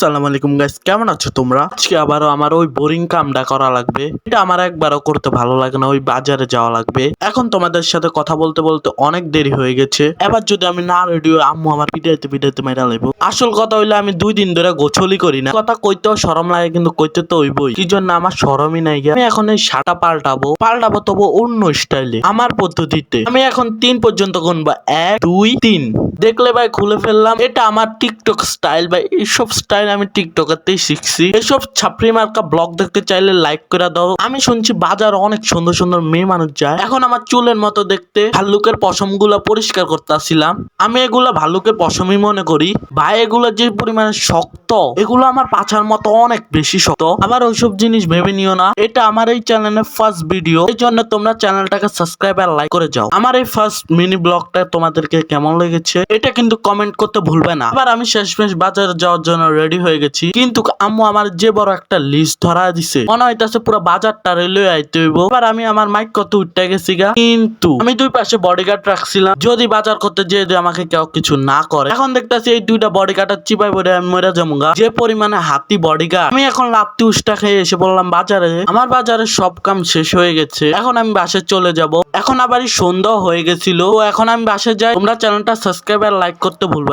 আসসালামু আলাইকুম গাইস, কেমন আছো তোমরা? আজকে আবারও আমার ওই বোরিং কামটা করা লাগবে। এটা আমার একবারও করতে ভালো লাগে না, ওই বাজারে যাওয়া লাগবে। এখন তোমাদের সাথে কথা বলতে বলতে অনেক দেরি হয়ে গেছে। এবার যদি আমি না রেডি হই, আম্মু আমার পিটাইতে পিটাইতে মেরা লাইবো। আসল কথা হইলে আমি 2 দিন ধরে গোছলই করি না। কথা কইতেও শরম লাগে, কিন্তু কইতে তো হইবই। কি জন্য আমার শরমই নাই গিয়া। আমি এখন এই শাটা পাল্টাবো তবু অন্য স্টাইলে, আমার পদ্ধতিতে। আমি এখন 3 পর্যন্ত গুনবো, 1 2 3। দেখলে ভাই খুলে ফেললাম। এটা আমার টিকটক স্টাইল ভাই। এইসব স্টাইল আমি টিকটকেতেই শিখছি। এসব ছাপড়ি মার্কা ব্লগ দেখতে চাইলে লাইক করে দাও। আমি শুনছি বাজার অনেক সুন্দর সুন্দর মেয়ে মানুষ যায়। এখন আমার চুলের মতো দেখতে ভাল্লুকের পশম গুলা পরিষ্কার করতে আসছিলাম। আমি এগুলা ভাল্লুকের পশমই মনে করি ভাই। এগুলা যে পরিমাণে শক্ত, এগুলো আমার পাছার মতো অনেক বেশি শক্ত। আবার ওইসব জিনিস ভেবে নিও না। এটা আমার এই চ্যানেলের ফার্স্ট ভিডিও, এই জন্য তোমরা চ্যানেলটাকে সাবস্ক্রাইব আর লাইক করে যাও। আমার এই ফার্স্ট মিনি ব্লগটা তোমাদেরকে কেমন লেগেছে এটা কিন্তু কমেন্ট করতে ভুলবে না। আবার আমি শেষমেশ বাজারে যাওয়ার জন্য রেডি হয়ে গেছি, কিন্তু আম্মু আমার যে বড় একটা লিস্ট ধরা দিছে, মনে হইতাছে পুরো বাজারটা রেলওয়ে আইতে হইব। এবার আমি আমার মাইক কত উঠতে গেছি গা, কিন্তু আমি 2 পাশে বডিগার্ড রাখছিলাম, যদি বাজার করতে যেয়ে আমাকে কেউ কিছু না করে। এখন দেখতেছি এই 2টা বডিগার্ডের চিপাই পড়ে আমি মরে যাবো গা। যে পরিমাণে হাতি বডিগার্ড। আমি এখন লাত্তি উষ্টা খেয়ে এসে বললাম বাজারে। আমার বাজারে সব কাম শেষ হয়ে গেছে, এখন আমি বাসে চলে যাব। এখন আবার সন্ধ্যা হয়ে গেছিল, এখন আমি বাসে যাই। তোমরা চ্যানেলটা সাবস্ক্রাইব আর লাইক করতে ভুলবে।